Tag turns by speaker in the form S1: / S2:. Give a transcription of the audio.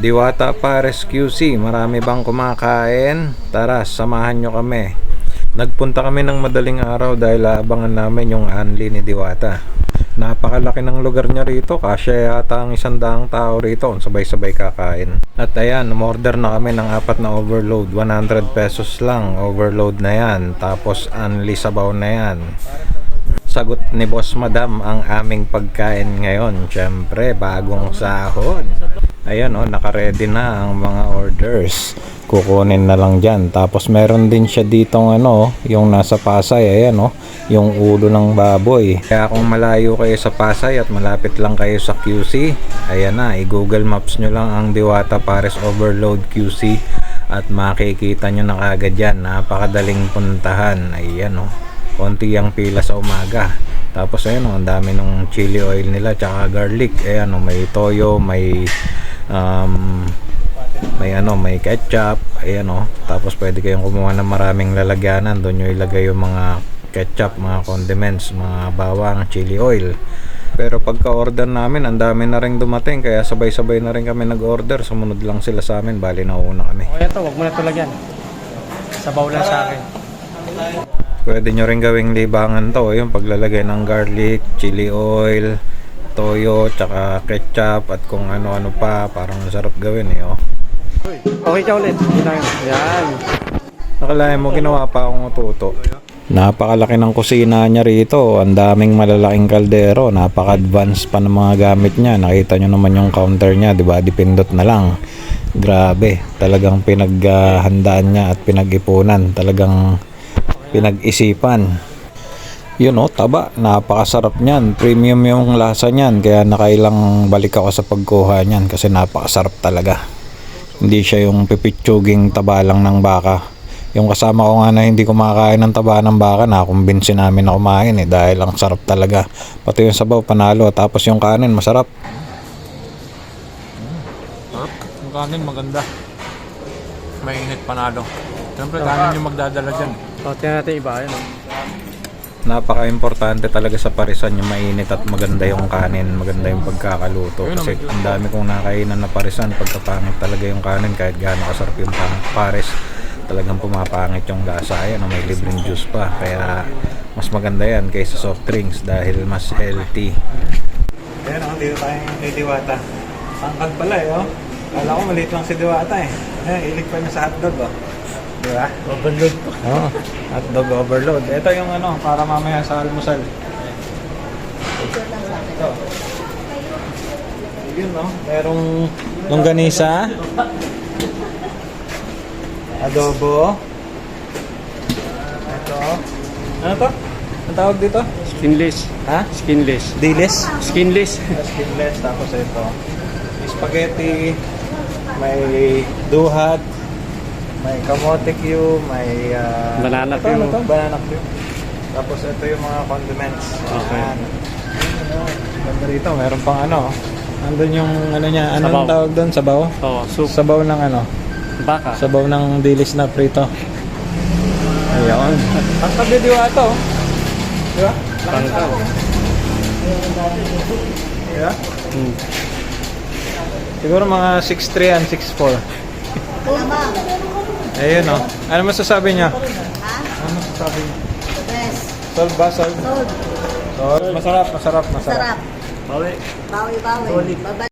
S1: Diwata Pares QC, marami bang kumakain? Tara, samahan nyo kami. Nagpunta kami ng madaling araw dahil abangan namin yung Anli ni Diwata. Napakalaki ng lugar niya rito, kasya yata ang 100 tao rito, sabay-sabay kakain. At ayan, umorder na kami ng 4 na overload, 100 pesos lang, overload na yan. Tapos Anli sabaw na yan. Sagot ni Boss Madam ang aming pagkain ngayon. Syempre, bagong sahod. Ayan naka-ready na ang mga orders. Kukunin na lang dyan. Tapos meron din siya ditong yung nasa Pasay. Ayan yung ulo ng baboy. Kaya kung malayo kayo sa Pasay at malapit lang kayo sa QC, ayan na, i-Google Maps nyo lang ang Diwata Pares Overload QC at makikita nyo na kagad yan. Napakadaling puntahan. Ayan konti ang pila sa umaga. Tapos ayan ang dami ng chili oil nila tsaka garlic. Ayan may toyo, may may ketchup. Ayan tapos pwede kayong kumuha ng maraming lalagyanan. Doon nyo ilagay yung mga ketchup, mga condiments, mga bawang, chili oil. Pero pagka-order namin, ang dami na rin dumating, kaya sabay-sabay na rin kami nag-order. Sumunod lang sila sa amin, bali nauna kami.
S2: Okay, ito, wag mo na ito lagyan. Sabaw lang sa akin.
S1: Pwede nyo rin gawing libangan to, yung paglalagay ng garlic, chili oil, toyo, tsaka ketchup at kung ano-ano pa. Parang masarap gawin
S2: Okay ka ulit. Yan.
S1: Nakalain mo, ginawa pa akong ututo. Napakalaki ng kusina niya rito. Ang daming malalaking kaldero. Napaka-advance pa ng mga gamit niya. Nakita nyo naman yung counter niya, diba? Dipindot na lang. Grabe. Talagang pinaghandaan niya at pinag-ipunan. Talagang pinag-isipan. Yun taba. Napakasarap niyan. Premium yung lasa niyan. Kaya nakailang balik ako sa pagkuha niyan. Kasi napakasarap talaga. Hindi siya yung pipitsuging taba lang ng baka. Yung kasama ko nga na hindi kumakain ng taba ng baka, nakumbinsi namin na kumain dahil ang sarap talaga. Pati yung sabaw panalo. Tapos yung kanin masarap.
S3: Yung kanin maganda. Mainit panalo. Siyempre kanin yung magdadala dyan.
S2: Tingnan natin iba. Yan.
S1: Napaka-importante talaga sa parisan yung mainit at maganda yung kanin, maganda yung pagkakaluto. Kasi ang dami kong nakainan na parisan, pagkapangit talaga yung kanin kahit gaano kasarap yung pares, talagang pumapangit yung lasa. Ayan may libreng juice pa, kaya mas maganda yan kaysa soft drinks dahil mas healthy. Ayan dito tayo kay Diwata. Sangkag pala Kala ko maliit lang si Diwata ilig pa niya sa hotdog diba?
S2: Overload po.
S1: Hotdog overload. Ito yung para mamaya sa almusal. Ito. Yun merong longganisa, adobo. Ito. Ano to? Ang tawag dito?
S2: Skinless.
S1: Ha?
S2: Skinless.
S1: Dilis?
S2: Skinless.
S1: Skinless. Tapos ito. Spaghetti. May duhat. May kamote cube, may
S2: banana
S1: cube.
S2: cube.
S1: Banana cube. Tapos ito yung mga condiments.
S2: Okay.
S1: Ganda rito, meron pang andun yung niya, anong
S2: Sabaw.
S1: tawag doon? Sabaw?
S2: Oo, soup.
S1: Sabaw ng
S2: Baka.
S1: Sabaw ng dilis na prito. Ayun. Ang tabi Diwata Diba?
S2: Pangkaw.
S1: Diba? Siguro mga 6'3 and 6'4. Ayun Ano masasabi niya? Ano masasabi niya?
S4: Yes.
S1: Solve ba? Solve?
S4: Sold.
S1: Solve. Masarap.
S4: Sarap.
S2: Bawi.
S4: Bawi-bawi.